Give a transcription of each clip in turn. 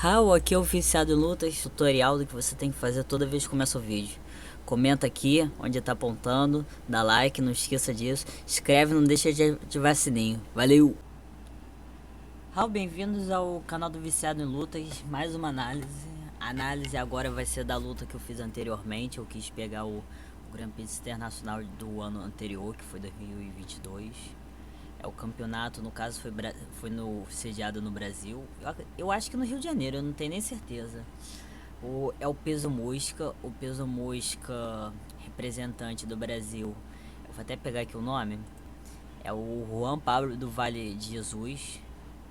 Raul, aqui é o Viciado em Lutas, tutorial do que você tem que fazer toda vez que começa o vídeo. Comenta aqui onde tá apontando, dá like, não esqueça disso, inscreve, não deixa de ativar sininho. Valeu! Raul, bem-vindos ao canal do Viciado em Lutas, mais uma análise. A análise agora vai ser da luta que eu fiz anteriormente, eu quis pegar o Grand Prix Internacional do ano anterior, que foi 2022. É o campeonato, no caso, foi sediado no Brasil. Eu acho que no Rio de Janeiro, eu não tenho nem certeza. É o peso mosca, representante do Brasil. Eu vou até pegar aqui o nome. É o Juan Pablo do Vale de Jesus.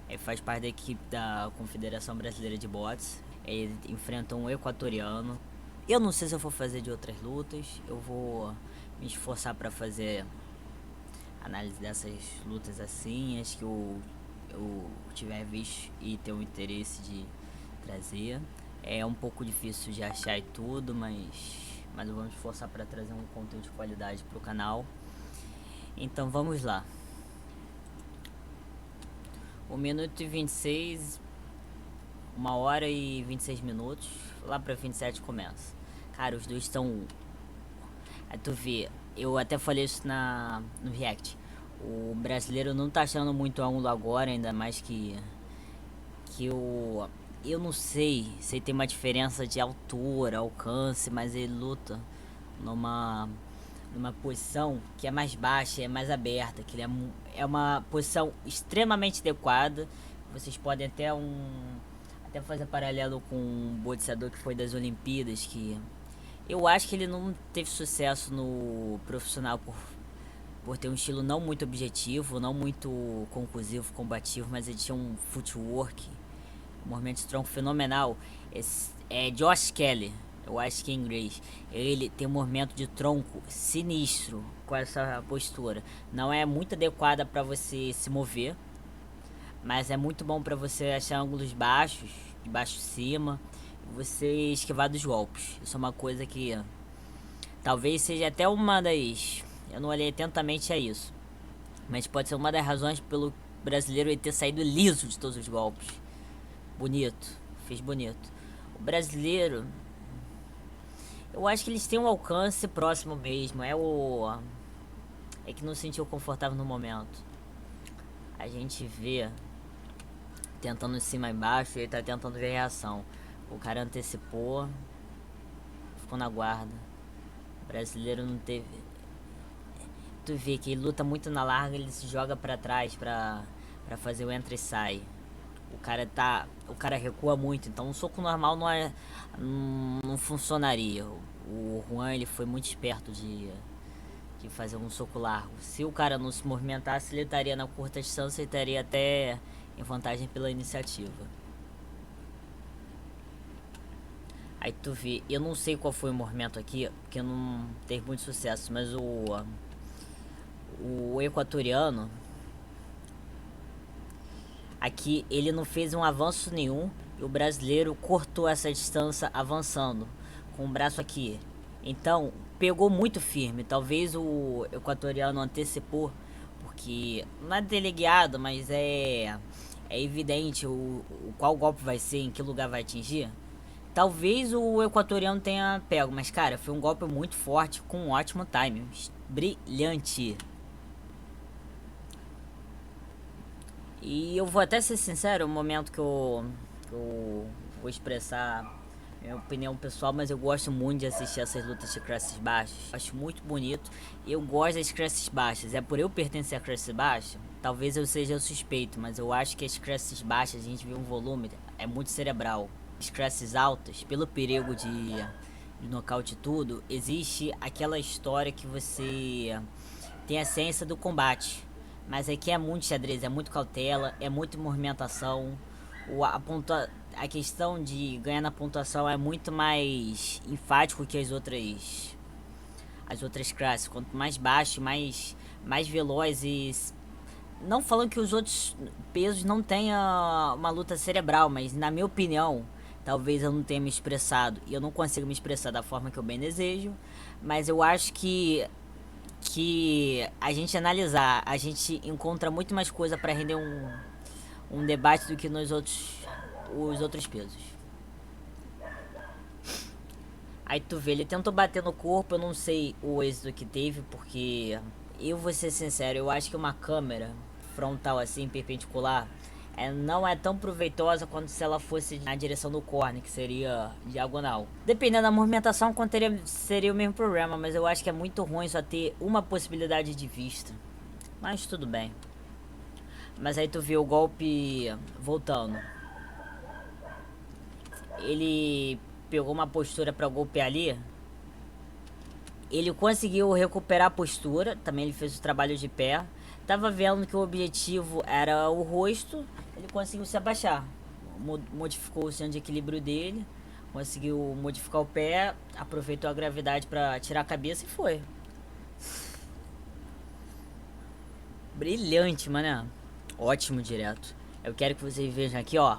Ele faz parte da equipe da Confederação Brasileira de Boxe. Ele enfrenta um equatoriano. Eu não sei se eu vou fazer de outras lutas. Eu vou me esforçar para fazer análise dessas lutas assim, acho que eu tiver visto e ter um interesse de trazer. É um pouco difícil de achar e tudo, mas eu vou me esforçar para trazer um conteúdo de qualidade pro canal. Então vamos lá. 1 minuto e 26, 1 hora e 26 minutos, lá pra 27 começa. Cara, os dois estão... Aí tu vê, eu até falei isso no React. O brasileiro não tá achando muito ângulo agora, ainda mais que eu não sei se tem uma diferença de altura, alcance, mas ele luta numa posição que é mais baixa, é mais aberta, que ele é uma posição extremamente adequada. Vocês podem até fazer paralelo com um boxeador que foi das Olimpíadas, que eu acho que ele não teve sucesso no profissional por ter um estilo não muito objetivo, não muito conclusivo, combativo, mas ele tinha um footwork, um movimento de tronco fenomenal. É Josh Kelly, eu acho que em inglês. Ele tem um movimento de tronco sinistro com essa postura. Não é muito adequada para você se mover, mas é muito bom para você achar ângulos baixos, de baixo cima, e você esquivar dos golpes. Isso é uma coisa que talvez seja até uma das... Eu não olhei atentamente a isso, mas pode ser uma das razões pelo brasileiro ele ter saído liso de todos os golpes. Bonito, fez bonito. O brasileiro, eu acho que eles têm um alcance próximo mesmo. É que não se sentiu confortável no momento. A gente vê tentando de cima e embaixo e ele tá tentando ver a reação. O cara antecipou, ficou na guarda. O brasileiro não teve... Tu vê que ele luta muito na larga, ele se joga pra trás pra fazer o entra e sai. O cara recua muito, então um soco normal não funcionaria. O Juan ele foi muito esperto de fazer um soco largo. Se o cara não se movimentasse, ele estaria na curta distância e estaria até em vantagem pela iniciativa. Aí tu vê, eu não sei qual foi o movimento aqui, porque não teve muito sucesso, mas o equatoriano aqui ele não fez um avanço nenhum e o brasileiro cortou essa distância avançando com o braço aqui. Então pegou muito firme. Talvez o equatoriano antecipou, porque não é teleguiado, mas é evidente qual golpe vai ser, em que lugar vai atingir. Talvez o equatoriano tenha pego, mas cara, foi um golpe muito forte com um ótimo timing, brilhante. E eu vou até ser sincero, o momento que eu vou expressar minha opinião pessoal, mas eu gosto muito de assistir essas lutas de classes baixas. Acho muito bonito. Eu gosto das classes baixas. É por eu pertencer à classe baixa, talvez eu seja suspeito, mas eu acho que as classes baixas a gente vê um volume, é muito cerebral. As classes altas, pelo perigo de nocaute e tudo, existe aquela história que você tem a ciência do combate. Mas aqui é muito xadrez, é muito cautela, é muita movimentação. A questão de ganhar na pontuação é muito mais enfático que as outras classes. Quanto mais baixo, mais veloz e... Não falando que os outros pesos não tenham uma luta cerebral, mas na minha opinião, talvez eu não tenha me expressado e eu não consigo me expressar da forma que eu bem desejo, mas eu acho que a gente analisar, a gente encontra muito mais coisa para render um debate do que nos outros os outros pesos. Aí tu vê, ele tentou bater no corpo, eu não sei o êxito que teve, porque eu vou ser sincero, eu acho que uma câmera frontal assim, perpendicular, não é tão proveitosa quanto se ela fosse na direção do corner, que seria diagonal. Dependendo da movimentação, seria o mesmo problema, mas eu acho que é muito ruim só ter uma possibilidade de vista. Mas tudo bem. Mas aí tu viu o golpe voltando. Ele pegou uma postura para golpear ali. Ele conseguiu recuperar a postura. Também ele fez o trabalho de pé. Tava vendo que o objetivo era o rosto. Ele conseguiu se abaixar. Modificou o centro de equilíbrio dele. Conseguiu modificar o pé. Aproveitou a gravidade para tirar a cabeça e foi. Brilhante, mano. Ótimo direto. Eu quero que vocês vejam aqui, ó.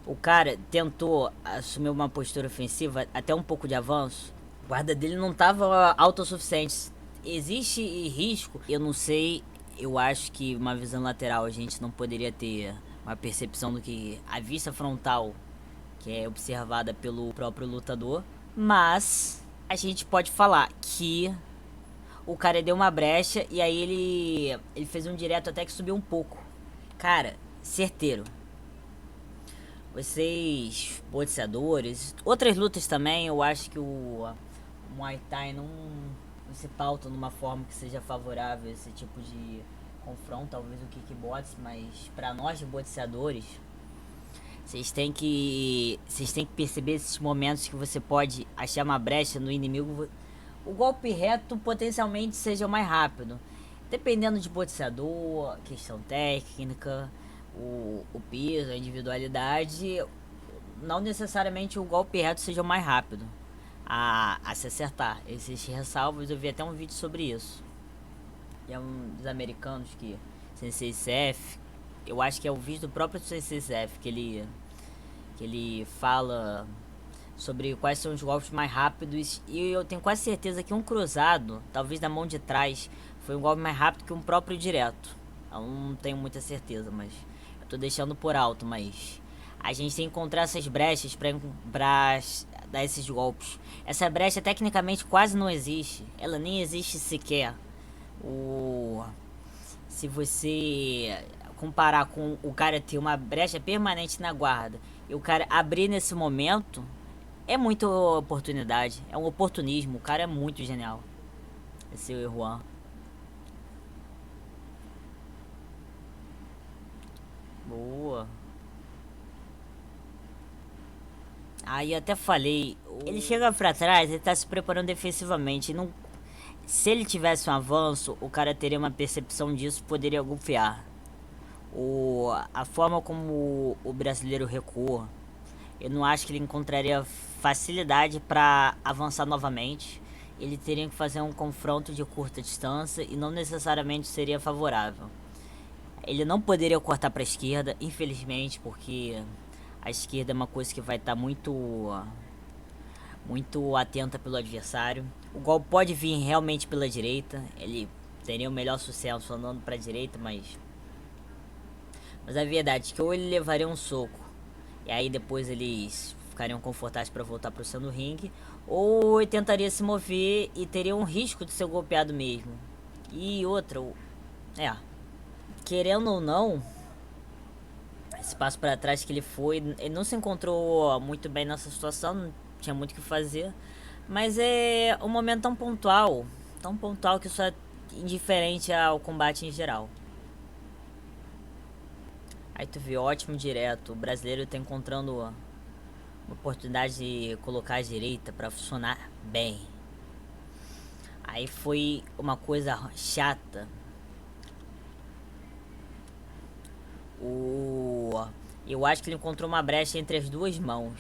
O cara tentou assumir uma postura ofensiva, até um pouco de avanço. O guarda dele não tava alto o suficiente. Existe risco, eu não sei. Eu acho que uma visão lateral a gente não poderia ter uma percepção do que a vista frontal, que é observada pelo próprio lutador. Mas a gente pode falar que o cara deu uma brecha e aí ele fez um direto até que subiu um pouco. Cara, certeiro. Vocês, boxeadores, outras lutas também, eu acho que o Muay Thai não se pauta numa forma que seja favorável a esse tipo de confronto, talvez o kickbox, mas pra nós boxeadores, vocês têm que perceber esses momentos que você pode achar uma brecha no inimigo. O golpe reto potencialmente seja o mais rápido, dependendo de boxeador, questão técnica, o peso, a individualidade. Não necessariamente o golpe reto seja o mais rápido a se acertar. Existem ressalvas, eu vi até um vídeo sobre isso. E é um dos americanos que Sensei CF, eu acho que é o vídeo do próprio Sensei CF que ele fala sobre quais são os golpes mais rápidos, e eu tenho quase certeza que um cruzado, talvez da mão de trás, foi um golpe mais rápido que um próprio direto. Eu não tenho muita certeza, mas eu tô deixando por alto, mas a gente tem que encontrar essas brechas pra dar esses golpes. Essa brecha tecnicamente quase não existe, ela nem existe sequer. Se você comparar com o cara ter uma brecha permanente na guarda e o cara abrir nesse momento, é muita oportunidade, é um oportunismo, o cara é muito genial. Esse é o Juan. Boa. Aí até falei, ele chega pra trás, ele tá se preparando defensivamente. Não, se ele tivesse um avanço, o cara teria uma percepção disso, poderia golpear. A forma como o brasileiro recua, eu não acho que ele encontraria facilidade para avançar novamente. Ele teria que fazer um confronto de curta distância e não necessariamente seria favorável. Ele não poderia cortar para a esquerda, infelizmente, porque a esquerda é uma coisa que vai estar muito atenta pelo adversário. O golpe pode vir realmente pela direita, ele teria o melhor sucesso andando para a direita, mas a verdade é que ou ele levaria um soco e aí depois eles ficariam confortáveis para voltar para o centro do ringue, ou ele tentaria se mover e teria um risco de ser golpeado mesmo. E outra, querendo ou não, esse passo para trás que ele não se encontrou muito bem nessa situação, não tinha muito o que fazer, mas é um momento tão pontual que isso é indiferente ao combate em geral. Aí tu vê, ótimo direto, o brasileiro tá encontrando uma oportunidade de colocar a direita para funcionar bem. Aí foi uma coisa chata. Eu acho que ele encontrou uma brecha entre as duas mãos.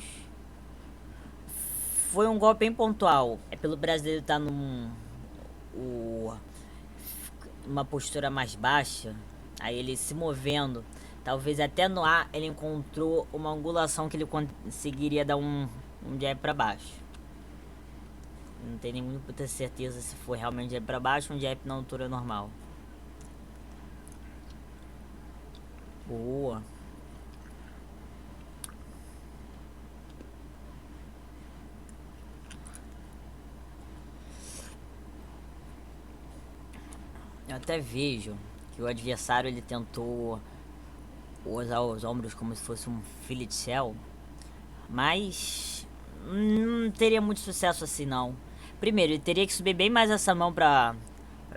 Foi um golpe bem pontual. É pelo brasileiro estar numa postura mais baixa. Aí ele se movendo. Talvez até no ar ele encontrou uma angulação que ele conseguiria dar um jab pra baixo. Não tenho nem muita certeza se foi realmente jab pra baixo ou um jab na altura normal. Boa. Eu até vejo que o adversário ele tentou usar os ombros como se fosse um fillet shell, mas não teria muito sucesso assim não. Primeiro, ele teria que subir bem mais essa mão pra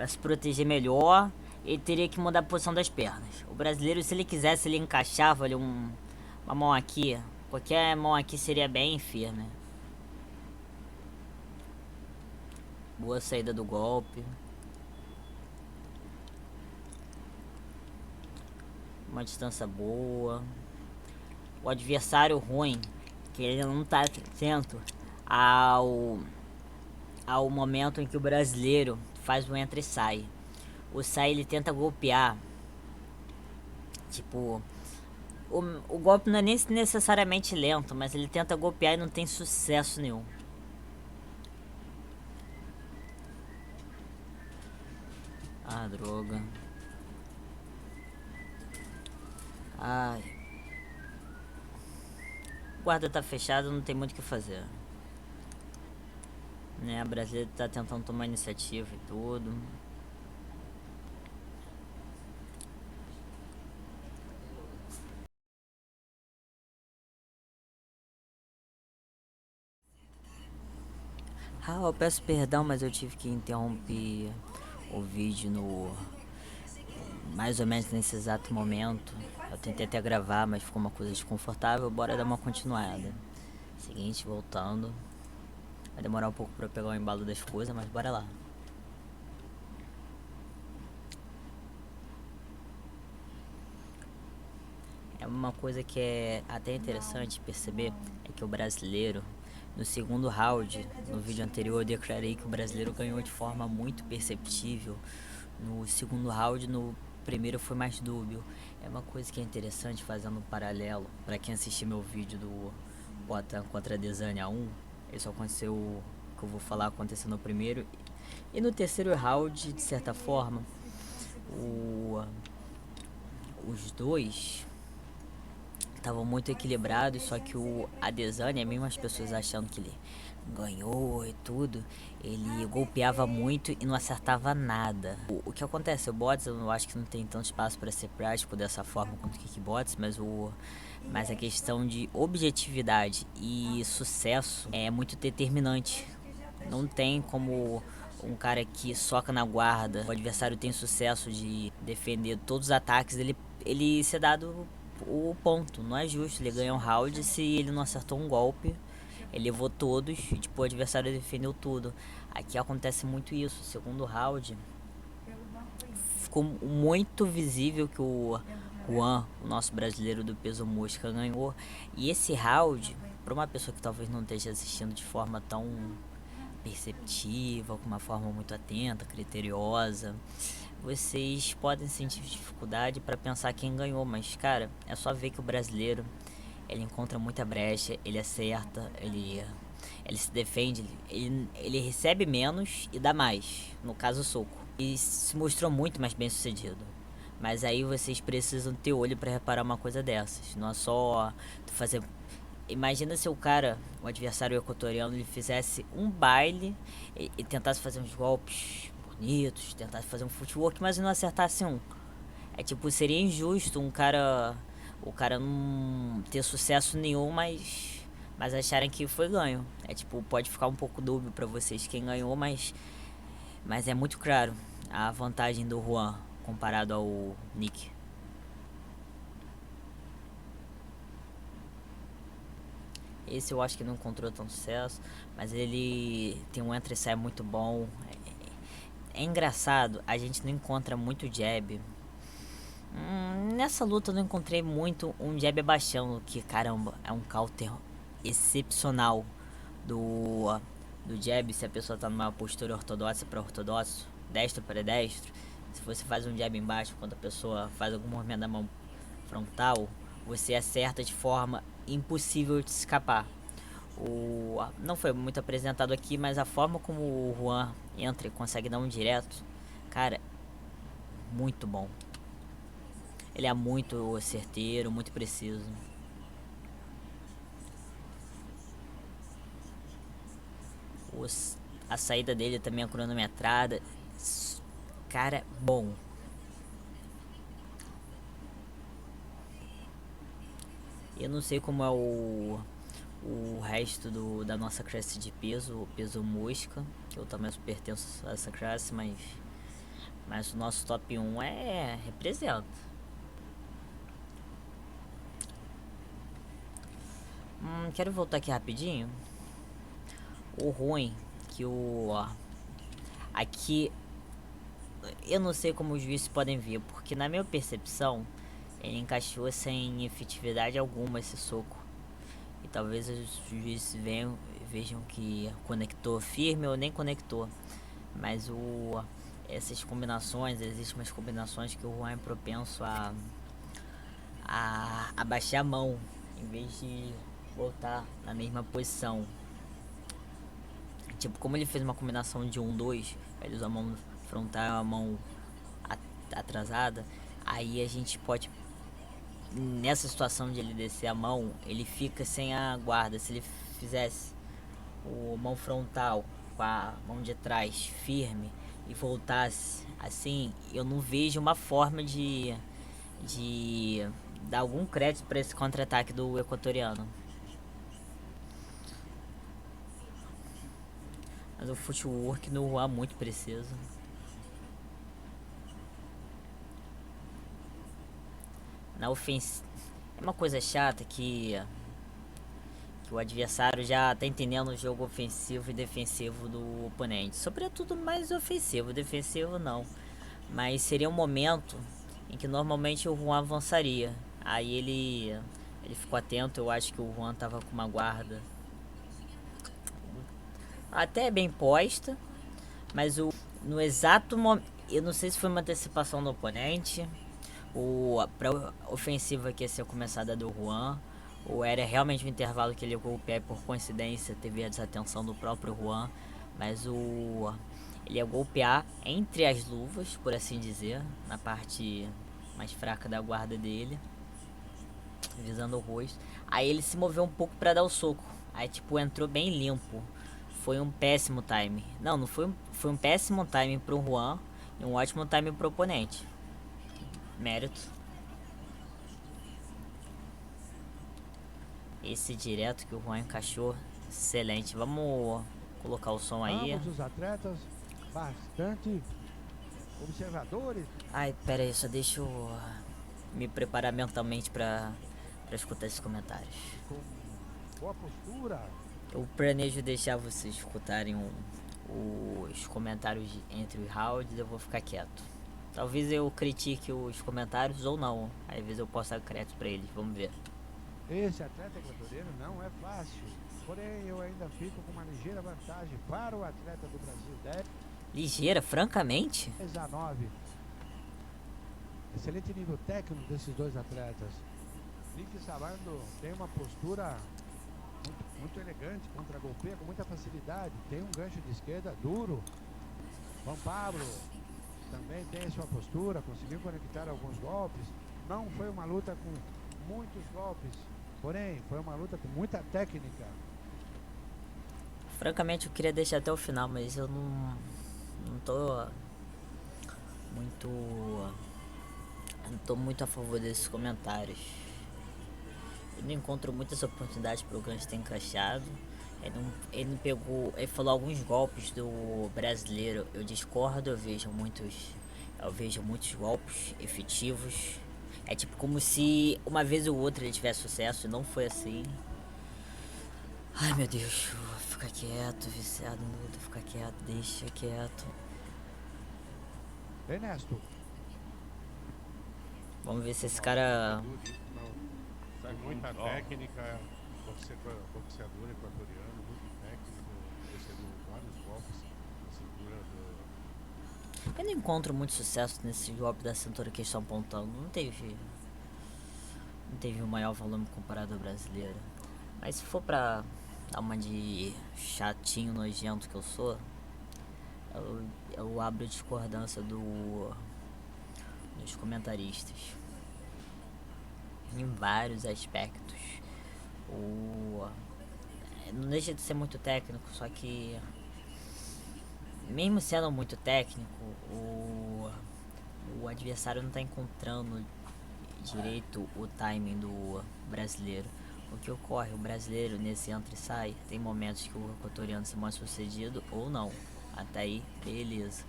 se proteger melhor. Ele teria que mudar a posição das pernas. O brasileiro, se ele quisesse, ele encaixava ali uma mão aqui. Qualquer mão aqui seria bem firme. Boa saída do golpe. Uma distância boa. O adversário ruim, que ele não tá atento ao momento em que o brasileiro faz o entra e sai. O sai ele tenta golpear. Tipo, o golpe não é nem necessariamente lento, mas ele tenta golpear e não tem sucesso nenhum. Ah, droga. Ai. O guarda tá fechado, não tem muito o que fazer. Né, a brasileira tá tentando tomar iniciativa e tudo. Ah, eu peço perdão, mas eu tive que interromper o vídeo no mais ou menos nesse exato momento. Eu tentei até gravar, mas ficou uma coisa desconfortável. Bora dar uma continuada. Seguinte, voltando. Vai demorar um pouco pra eu pegar o embalo das coisas, mas bora lá. É uma coisa que é até interessante perceber é que o brasileiro, no segundo round, no vídeo anterior eu declarei que o brasileiro ganhou de forma muito perceptível. No segundo round, no primeiro foi mais dúbio. É uma coisa que é interessante fazendo um paralelo. Para quem assistiu meu vídeo do Poatan contra a Desânia 1, isso aconteceu, o que eu vou falar aconteceu no primeiro. E no terceiro round, de certa forma, os dois estavam muito equilibrados, só que o Adesanya, mesmo as pessoas achando que ele ganhou e tudo, ele golpeava muito e não acertava nada. O que acontece, o bots eu acho que não tem tanto espaço para ser prático dessa forma quanto o kickbots, mas a questão de objetividade e sucesso é muito determinante. Não tem como um cara que soca na guarda, o adversário tem sucesso de defender todos os ataques, ele ser dado o ponto. Não é justo, ele ganha um round se ele não acertou um golpe. Ele levou todos e tipo, o adversário defendeu tudo. Aqui acontece muito isso. Segundo round, ficou muito visível que o Juan, o nosso brasileiro do peso mosca, ganhou. E esse round, para uma pessoa que talvez não esteja assistindo de forma tão perceptiva, com uma forma muito atenta, criteriosa, vocês podem sentir dificuldade para pensar quem ganhou, mas cara, é só ver que o brasileiro ele encontra muita brecha, ele acerta, ele se defende, ele recebe menos e dá mais, no caso o soco. E se mostrou muito mais bem sucedido. Mas aí vocês precisam ter olho para reparar uma coisa dessas. Não é só fazer. Imagina se o cara, o adversário equatoriano, ele fizesse um baile e tentasse fazer uns golpes bonitos, tentasse fazer um footwork, mas não acertasse um. É tipo, seria injusto o cara não ter sucesso nenhum, mas acharem que foi ganho. É tipo, pode ficar um pouco dúbio pra vocês quem ganhou, mas é muito claro a vantagem do Juan comparado ao Nick. Esse eu acho que não encontrou tanto sucesso, mas ele tem um entra e sai muito bom. É engraçado, a gente não encontra muito jab. Nessa luta eu não encontrei muito um jab abaixando, que caramba, é um counter excepcional do, do jab. Se a pessoa tá numa postura ortodoxa para ortodoxo, destro para destro, se você faz um jab embaixo quando a pessoa faz algum movimento da mão frontal, você acerta de forma impossível de escapar. Não foi muito apresentado aqui, mas a forma como o Juan entra e consegue dar um direto, cara, muito bom. Ele é muito certeiro, muito preciso. A saída dele também é cronometrada. cara bom. Eu não sei como é o resto da nossa classe de peso, o peso mosca, que eu também pertenço a essa classe, mas o nosso top 1 representa. Quero voltar aqui rapidinho. O ruim que aqui eu não sei como os juízes podem ver, porque na minha percepção ele encaixou sem efetividade alguma esse soco. E talvez os juízes vejam que conectou firme ou nem conectou. Mas essas combinações, existem umas combinações que o Juan é propenso a baixar a mão em vez de voltar na mesma posição. Tipo, como ele fez uma combinação de 1-2, ele usa a mão frontal, a mão atrasada, aí a gente pode, nessa situação de ele descer a mão, ele fica sem a guarda. Se ele fizesse o mão frontal com a mão de trás firme e voltasse assim, eu não vejo uma forma de dar algum crédito para esse contra-ataque do equatoriano. Mas o footwork no Juan é muito preciso. Na ofensiva é uma coisa chata que o adversário já tá entendendo o jogo ofensivo e defensivo do oponente. Sobretudo mais ofensivo, defensivo não. Mas seria um momento em que normalmente o Juan avançaria. Aí ele ficou atento, eu acho que o Juan tava com uma guarda até bem posta, mas no exato momento, eu não sei se foi uma antecipação do oponente, pra ofensiva que ia ser começada do Juan, ou era realmente um intervalo que ele ligou o pé e por coincidência teve a desatenção do próprio Juan, mas ele ia golpear entre as luvas, por assim dizer, na parte mais fraca da guarda dele, visando o rosto. Aí ele se moveu um pouco para dar o soco, aí tipo entrou bem limpo. Foi um péssimo time. Não foi, foi um péssimo time pro Juan e um ótimo time pro oponente. Mérito. Esse direto que o Juan encaixou, excelente. Vamos colocar o som aí. Ambos os atletas bastante observadores. Ai, pera aí, só deixa eu me preparar mentalmente pra escutar esses comentários. Com boa postura. Eu planejo deixar vocês escutarem os comentários entre os rounds, eu vou ficar quieto. Talvez eu critique os comentários ou não. Às vezes eu posso dar crédito pra eles, vamos ver. Esse atleta equatoriano não é fácil. Porém, eu ainda fico com uma ligeira vantagem para o atleta do Brasil. Ligeira, francamente? 10-9. Excelente nível técnico desses dois atletas. Nick Sabando tem uma postura muito elegante, contra-golpeia com muita facilidade. Tem um gancho de esquerda duro. Juan Pablo também tem a sua postura, conseguiu conectar alguns golpes. Não foi uma luta com muitos golpes, porém foi uma luta com muita técnica. Francamente eu queria deixar até o final, mas eu não tô muito não tô muito a favor desses comentários. Eu não encontro muitas oportunidades pro gancho ter encaixado. Ele não pegou. Ele falou alguns golpes do brasileiro. Eu discordo, eu vejo muitos golpes efetivos. É tipo como se uma vez ou outra ele tivesse sucesso e não foi assim. Ai meu Deus, fica quieto, viciado em luta, fica quieto, deixa quieto. Ernesto. Vamos ver se esse cara. Sai muita técnica, boxeador equatoriano, muito técnico, recebeu vários golpes na cintura do. Eu não encontro muito sucesso nesse golpe da cintura que eles estão apontando. Não teve o maior volume comparado ao brasileiro. Mas se for pra dar uma de chatinho, nojento que eu sou, eu abro a discordância dos comentaristas. Em vários aspectos. Não deixa de ser muito técnico, só que mesmo sendo muito técnico, o adversário não tá encontrando direito o timing do brasileiro. O que ocorre? O brasileiro nesse entra e sai, tem momentos que o equatoriano se mostra sucedido ou não. Até aí, beleza.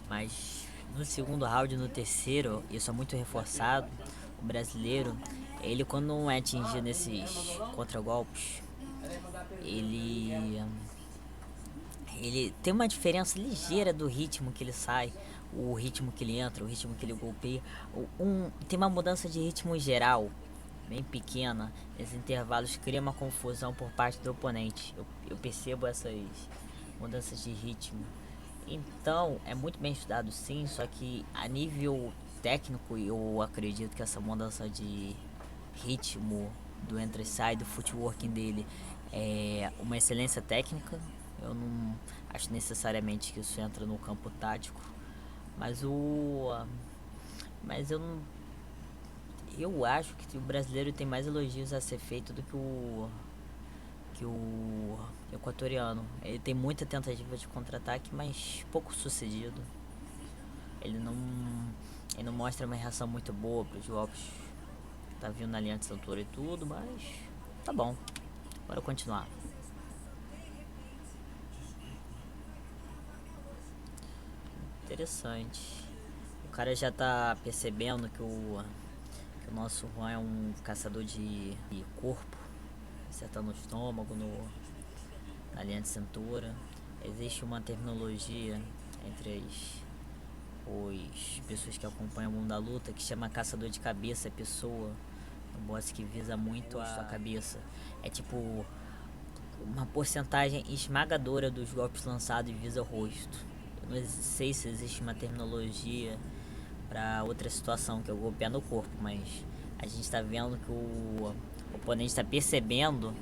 Mas no segundo round, no terceiro, isso é muito reforçado. O brasileiro, ele quando não é atingido nesses contragolpes, ele tem uma diferença ligeira do ritmo que ele sai, o ritmo que ele entra, o ritmo que ele golpeia. Tem uma mudança de ritmo geral, bem pequena. Esses intervalos criam uma confusão por parte do oponente. Eu percebo essas mudanças de ritmo. Então, é muito bem estudado sim, só que a nível técnico eu acredito que essa mudança de ritmo do entra e sai, do footworking dele é uma excelência técnica. Eu não acho necessariamente que isso entra no campo tático, mas eu acho que o brasileiro tem mais elogios a ser feito do que o equatoriano. Ele tem muita tentativa de contra-ataque, mas pouco sucedido. Ele não mostra uma reação muito boa para os golpes. Tá vindo na linha de cintura e tudo, mas tá bom. Bora continuar. Interessante. O cara já tá percebendo que o nosso Juan é um caçador de corpo, acertando no estômago, na linha de cintura. Existe uma terminologia entre as pessoas que acompanham o mundo da luta que chama caçador de cabeça. É pessoa, um boss que visa muito a sua cabeça. É tipo uma porcentagem esmagadora dos golpes lançados visa o rosto. Eu não sei se existe uma terminologia para outra situação, que é o golpear no corpo, mas a gente está vendo que o oponente está percebendo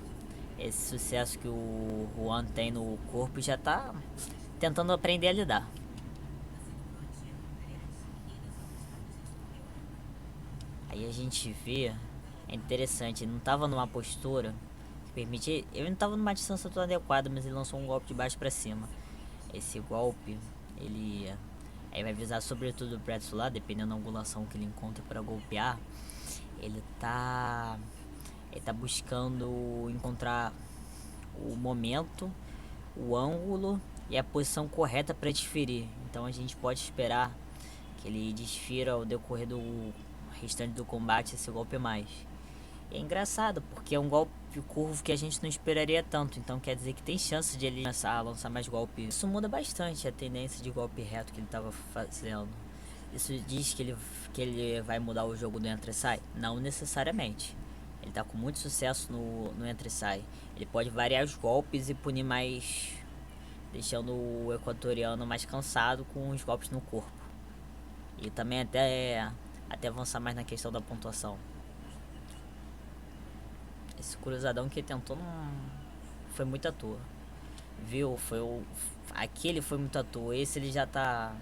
esse sucesso que o Juan tem no corpo e já está tentando aprender a lidar. Aí a gente vê, é interessante, ele não estava numa postura que permite, ele não estava numa distância toda adequada, mas ele lançou um golpe de baixo para cima. Esse golpe, ele vai visar sobretudo o preto lá, dependendo da angulação que ele encontra para golpear. Ele tá buscando encontrar o momento, o ângulo e a posição correta para desferir. Então a gente pode esperar que ele desfira ao decorrer do restante do combate esse golpe mais. E é engraçado, porque é um golpe curvo que a gente não esperaria tanto, então quer dizer que tem chance de ele começar a lançar mais golpes. Isso muda bastante a tendência de golpe reto que ele estava fazendo. Isso diz que ele vai mudar o jogo do entra e sai? Não necessariamente. Ele está com muito sucesso no entra e sai. Ele pode variar os golpes e punir mais, deixando o equatoriano mais cansado com os golpes no corpo. E também até avançar mais na questão da pontuação. Esse cruzadão que ele tentou não foi muito à toa. Viu? Aquele foi muito à toa. Esse ele já tá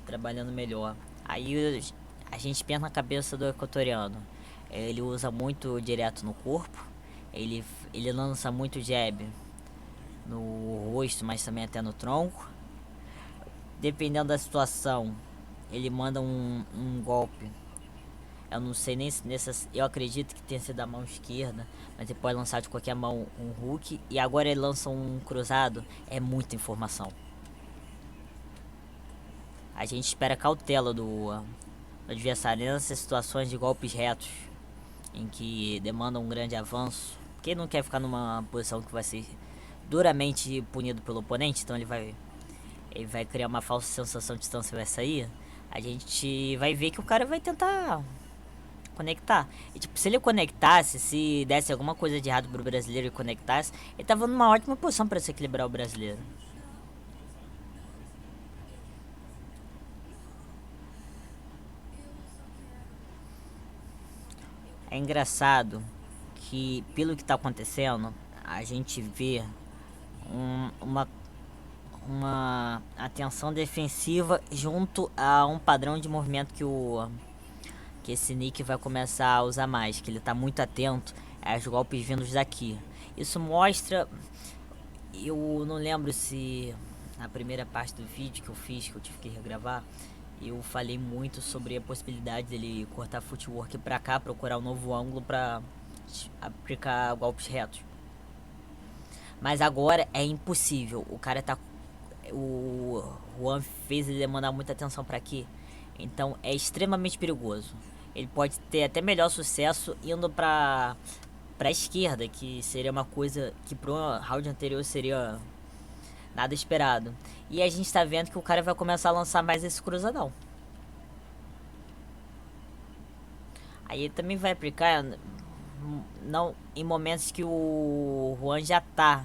trabalhando melhor. Aí a gente pensa na cabeça do equatoriano. Ele usa muito direto no corpo. Ele lança muito jab no rosto, mas também até no tronco. Dependendo da situação, ele manda um golpe. Eu não sei nem se eu acredito que tenha sido da mão esquerda, mas ele pode lançar de qualquer mão um hook. E agora ele lança um cruzado. É muita informação. A gente espera cautela do adversário nessas situações de golpes retos, em que demandam um grande avanço. Porque ele não quer ficar numa posição que vai ser duramente punido pelo oponente, então ele vai criar uma falsa sensação de distância e vai sair. A gente vai ver que o cara vai tentar conectar. E tipo, se ele conectasse, se desse alguma coisa de errado pro brasileiro e conectasse, ele tava numa ótima posição para se equilibrar o brasileiro. É engraçado que, pelo que tá acontecendo, a gente vê uma atenção defensiva junto a um padrão de movimento que esse Nick vai começar a usar mais, que ele tá muito atento aos golpes vindos daqui. Isso mostra, eu não lembro se na primeira parte do vídeo que eu fiz, que eu tive que regravar, eu falei muito sobre a possibilidade dele cortar footwork pra cá, procurar um novo ângulo pra aplicar golpes retos. Mas agora é impossível. O cara tá... O Juan fez ele demandar muita atenção pra aqui. Então é extremamente perigoso. Ele pode ter até melhor sucesso indo pra esquerda, que seria uma coisa que pro round anterior seria nada esperado. E a gente tá vendo que o cara vai começar a lançar mais esse cruzadão. Aí ele também vai aplicar não em momentos que o Juan já tá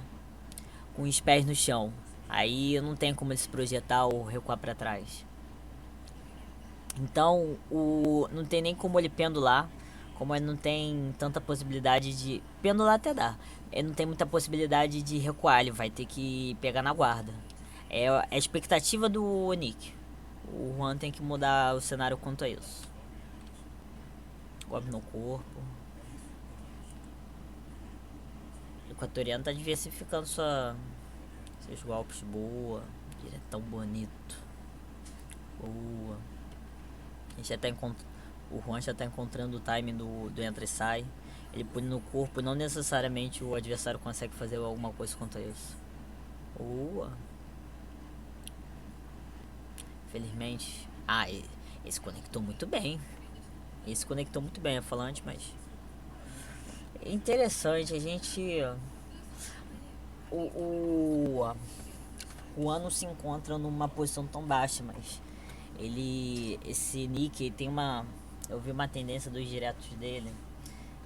com os pés no chão. Aí não tem como ele se projetar ou recuar pra trás. Então não tem nem como ele pendular. Como ele não tem tanta possibilidade de... Pendular até dá. Ele não tem muita possibilidade de recuar. Ele vai ter que pegar na guarda. É a expectativa do Nick. O Juan tem que mudar o cenário quanto a isso. Golpe no corpo. O equatoriano tá diversificando seus golpes. Boa. Diretão bonito. Boa. A gente já tá o Juan já tá encontrando o timing do entra e sai. Ele põe no corpo e não necessariamente o adversário consegue fazer alguma coisa contra isso. Boa. Felizmente. Ah, esse conectou muito bem. Esse conectou muito bem, eu falando antes, mas... É interessante, a gente... O Juan não se encontra numa posição tão baixa, mas... Esse Nick tem uma... Eu vi uma tendência dos diretos dele,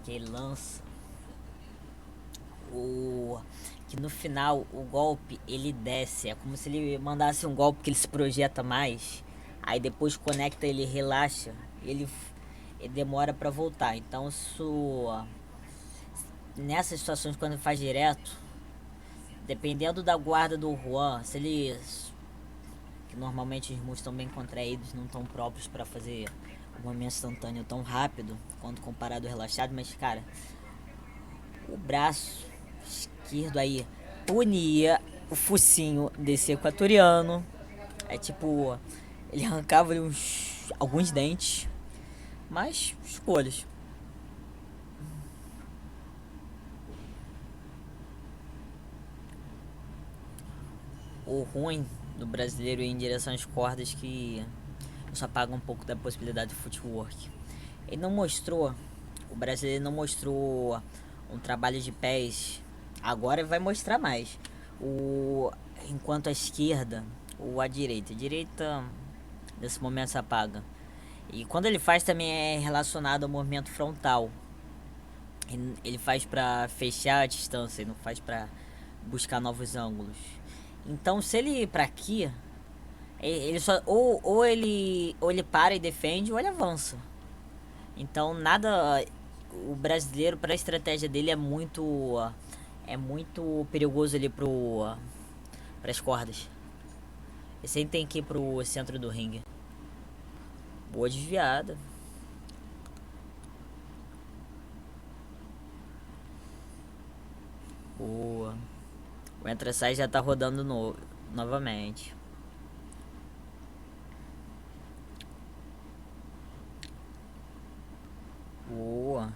que ele lança que no final o golpe ele desce, é como se ele mandasse um golpe que ele se projeta mais, aí depois conecta, ele relaxa, ele demora pra voltar. Então nessas situações, quando ele faz direto, dependendo da guarda do Juan, se ele... que normalmente os moves estão bem contraídos, não estão próprios para fazer o movimento instantâneo tão rápido quanto comparado ao relaxado, mas cara, o braço esquerdo aí punia o focinho desse equatoriano. É tipo, ele arrancava ali alguns dentes, mas escolhas. O ruim do brasileiro ir em direção às cordas que isso apaga um pouco da possibilidade de footwork. Ele não mostrou, o brasileiro não mostrou um trabalho de pés. Agora vai mostrar mais. Enquanto a esquerda ou a direita. A direita nesse momento se apaga. E quando ele faz também é relacionado ao movimento frontal. Ele faz pra fechar a distância, ele não faz pra buscar novos ângulos. Então se ele ir pra aqui, ele só ou ele para e defende ou ele avança. Então nada, o brasileiro para a estratégia dele é muito perigoso ali para as cordas. Ele sempre tem que ir pro centro do ringue. Boa desviada. Boa. O entra-sai já tá rodando novamente. Boa.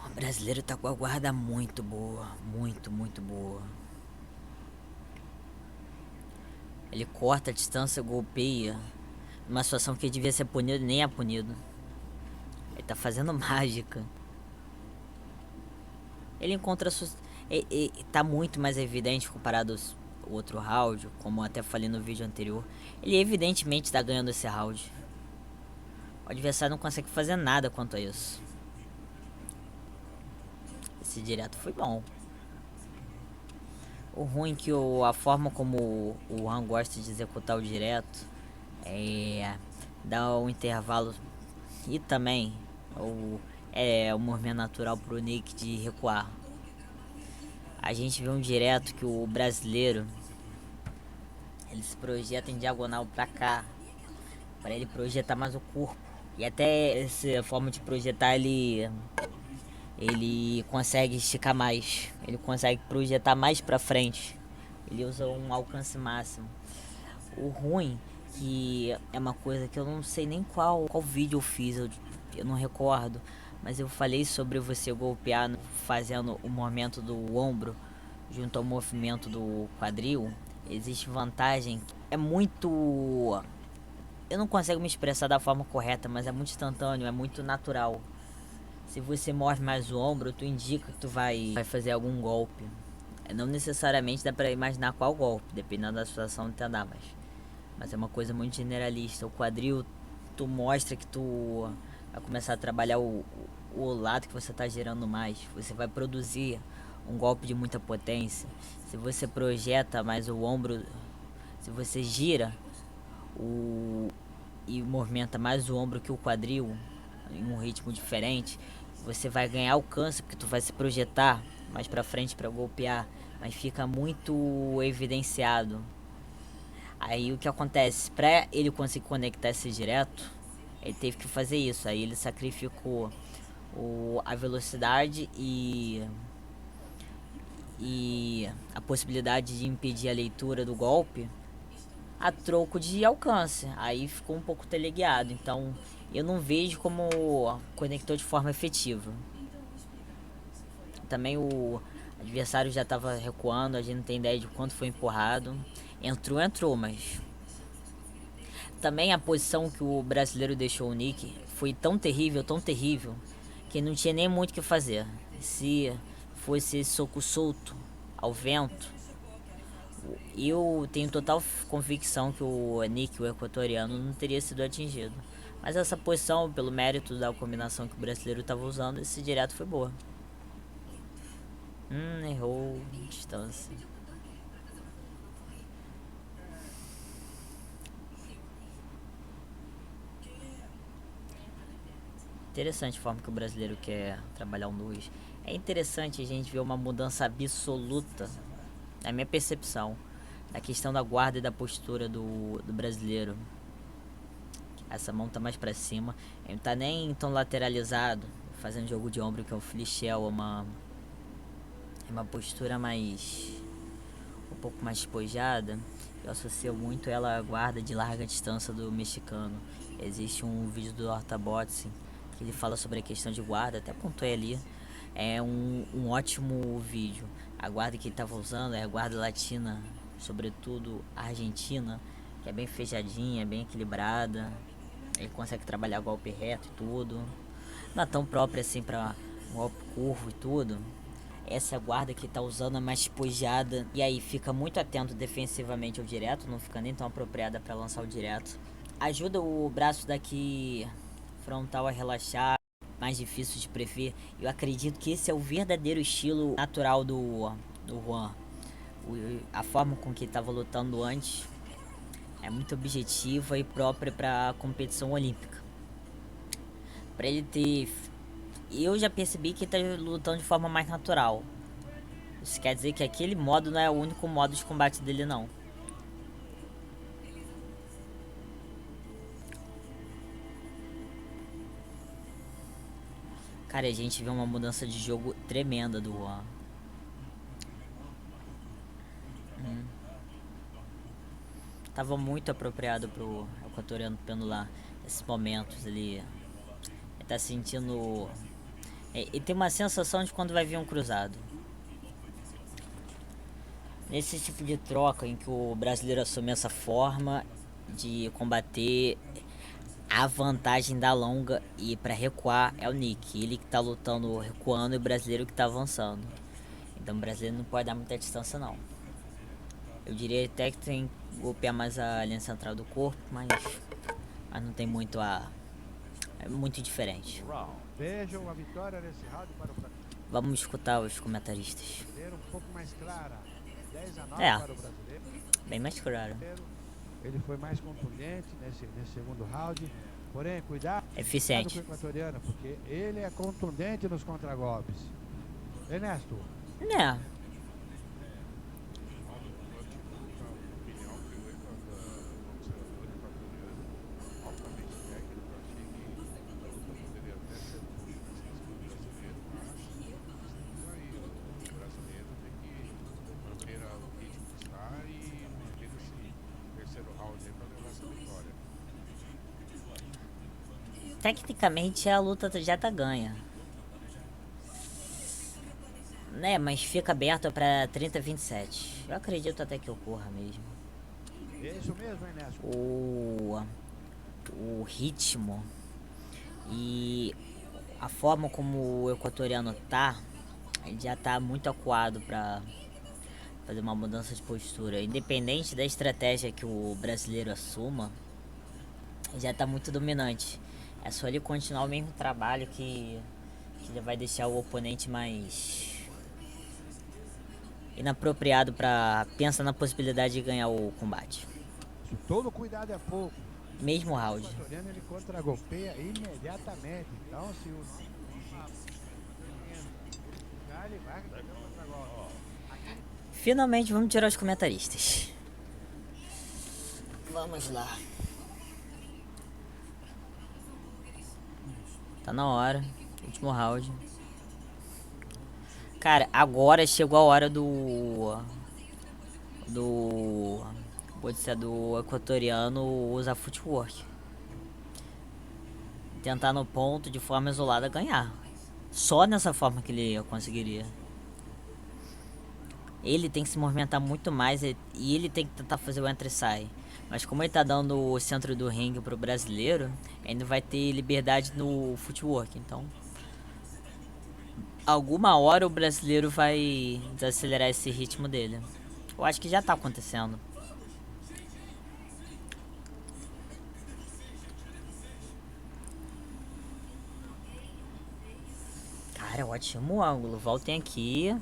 O brasileiro tá com a guarda muito boa. Muito, muito boa. Ele corta a distância, golpeia. Numa situação que ele devia ser punido, nem é punido. Ele tá fazendo mágica. Ele encontra... tá muito mais evidente comparado ao outro round, como eu até falei no vídeo anterior. Ele evidentemente tá ganhando esse round. O adversário não consegue fazer nada quanto a isso. Esse direto foi bom. O ruim é que a forma como o Juan gosta de executar o direto é dar um intervalo e também o movimento natural pro Nick de recuar. A gente vê um direto que o brasileiro ele se projeta em diagonal pra cá, para ele projetar mais o corpo. E até essa forma de projetar ele ele consegue esticar mais, ele consegue projetar mais pra frente, ele usa um alcance máximo. O ruim, que é uma coisa que eu não sei nem qual vídeo eu fiz, eu não recordo, mas eu falei sobre você golpear fazendo o movimento do ombro junto ao movimento do quadril. Existe vantagem, é muito... Eu não consigo me expressar da forma correta, mas é muito instantâneo, é muito natural. Se você move mais o ombro, tu indica que tu vai fazer algum golpe. Não necessariamente dá pra imaginar qual golpe, dependendo da situação que tu andar, mas é uma coisa muito generalista. O quadril, tu mostra que tu vai começar a trabalhar o lado que você tá girando mais. Você vai produzir um golpe de muita potência. Se você projeta mais o ombro, se você gira e movimenta mais o ombro que o quadril em um ritmo diferente, você vai ganhar alcance porque tu vai se projetar mais pra frente para golpear, mas fica muito evidenciado. Aí o que acontece? Pra ele conseguir conectar esse direto, ele teve que fazer isso. Aí ele sacrificou a velocidade e a possibilidade de impedir a leitura do golpe a troco de alcance. Aí ficou um pouco teleguiado. Então eu não vejo como conectou de forma efetiva. Também o adversário já estava recuando, a gente não tem ideia de quanto foi empurrado. Entrou, mas também a posição que o brasileiro deixou o Nick foi tão terrível, que não tinha nem muito o que fazer. Se fosse esse soco solto ao vento, eu tenho total convicção que o Nick, o equatoriano, não teria sido atingido. Mas essa posição, pelo mérito da combinação que o brasileiro estava usando, esse direto foi boa. Errou distância. Interessante a forma que o brasileiro quer trabalhar um 2. É interessante a gente ver uma mudança absoluta, na minha percepção, na questão da guarda e da postura do brasileiro. Essa mão tá mais pra cima, ele não tá nem tão lateralizado, fazendo jogo de ombro, que é o Flichel, é uma postura um pouco mais despojada. Eu associo muito ela à guarda de larga distância do mexicano. Existe um vídeo do Horta Boxing que ele fala sobre a questão de guarda, até pontuei ali. É um ótimo vídeo. A guarda que ele estava usando é a guarda latina, sobretudo a argentina, que é bem fechadinha, bem equilibrada. Ele consegue trabalhar golpe reto e tudo. Não é tão próprio assim para golpe curvo e tudo. Essa guarda que tá usando é mais despojada. E aí fica muito atento defensivamente ao direto. Não fica nem tão apropriada para lançar o direto. Ajuda o braço daqui frontal a relaxar. Mais difícil de prever. Eu acredito que esse é o verdadeiro estilo natural do Juan. A forma com que ele estava lutando antes é muito objetiva e própria para a competição olímpica. Para ele ter... Eu já percebi que ele está lutando de forma mais natural. Isso quer dizer que aquele modo não é o único modo de combate dele, não. Cara, a gente vê uma mudança de jogo tremenda do Juan. Tava muito apropriado pro equatoriano pendular nesses momentos. Ele tá sentindo... Ele tem uma sensação de quando vai vir um cruzado. Nesse tipo de troca em que o brasileiro assume essa forma de combater, a vantagem da longa e para recuar é o Nick. Ele que tá lutando recuando e o brasileiro que tá avançando. Então o brasileiro não pode dar muita distância, não. Eu diria até que tem que golpear mais a linha central do corpo, mas não tem muito é muito diferente. Vejam a vitória nesse round para o brasileiro. Vamos escutar os comentaristas. Um pouco mais clara. 10-9 para o brasileiro. Bem mais claro. Ele foi mais contundente nesse segundo round. Porém, cuidado eficiente com o equatoriano, porque ele é contundente nos contragolpes. Ernesto. Né? tecnicamente a luta já tá ganha. Né, mas fica aberto pra 30-27. Eu acredito até que ocorra mesmo. É isso mesmo, Ernesto. O ritmo e a forma como o equatoriano tá, ele já tá muito acuado pra fazer uma mudança de postura. Independente da estratégia que o brasileiro assuma, já tá muito dominante. É só ele continuar o mesmo trabalho que já vai deixar o oponente mais inapropriado para pensar na possibilidade de ganhar o combate. Todo cuidado é pouco. Mesmo round. O equatoriano ele contra-golpeia imediatamente. Então, se o ele vai contra-golpe. Finalmente vamos tirar os comentaristas. Vamos lá. Tá na hora. Último round. Cara, agora chegou a hora do equatoriano usar footwork. Tentar no ponto de forma isolada ganhar. Só nessa forma que ele conseguiria. Ele tem que se movimentar muito mais e ele tem que tentar fazer o entra e sai. Mas como ele tá dando o centro do ringue pro brasileiro, ele vai ter liberdade no footwork. Então, alguma hora o brasileiro vai desacelerar esse ritmo dele. Eu acho que já tá acontecendo. Cara, ótimo ângulo. Voltem aqui.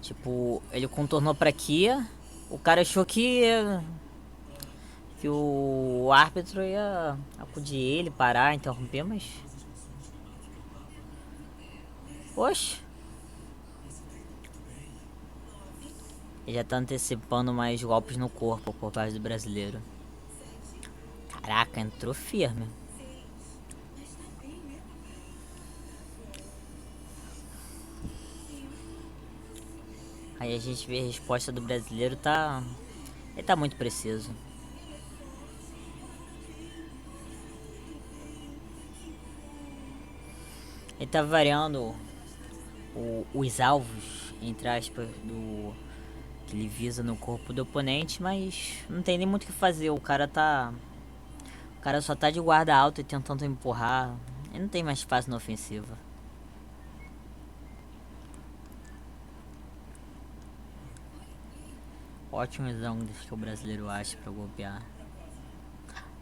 Tipo, ele contornou pra aqui. O cara achou que o árbitro ia acudir ele, parar, interromper, mas... Oxe. Ele já tá antecipando mais golpes no corpo por parte do brasileiro. Caraca, entrou firme. Aí a gente vê a resposta do brasileiro, tá... Ele tá muito preciso. Ele tá variando os alvos, entre aspas, que ele visa no corpo do oponente, mas não tem nem muito o que fazer. O cara só tá de guarda alta e tentando empurrar. Ele não tem mais espaço na ofensiva. Ótimos ângulos que o brasileiro acha pra golpear.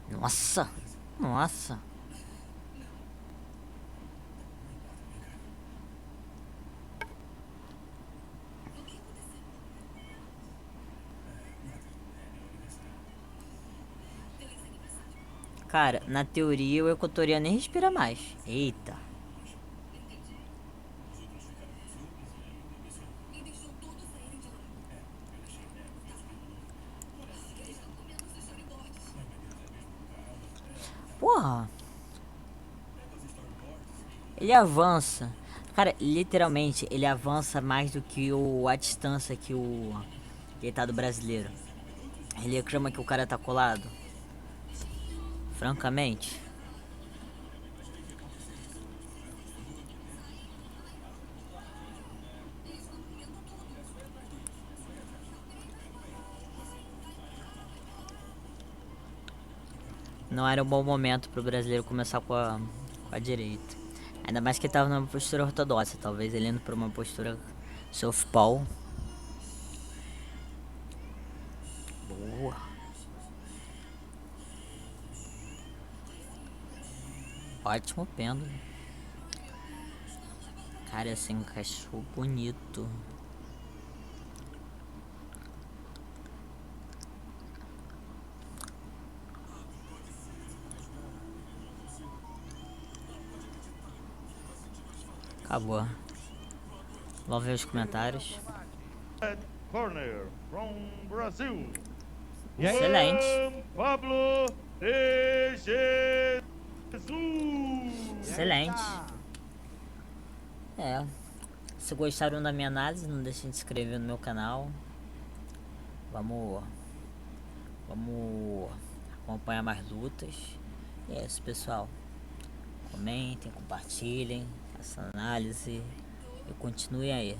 Nossa! Nossa! Cara, na teoria o equatoriano nem respira mais. Eita. Porra. Ele avança. Cara, literalmente, ele avança mais do que a distância que ele tá do brasileiro. Ele reclama que o cara tá colado. Francamente. Não era um bom momento pro brasileiro começar com a direita. Ainda mais que ele tava numa postura ortodoxa. Talvez ele indo pra uma postura southpaw. Boa. Ótimo pêndulo. Cara, esse encaixou bonito. Acabou. Vamos ver os comentários. Corner from Brazil. Excelente. Pablo de Jesus. Excelente. Se gostaram da minha análise, não deixem de se inscrever no meu canal. Vamos acompanhar mais lutas. E é isso, pessoal. Comentem, compartilhem, façam análise e continuem aí.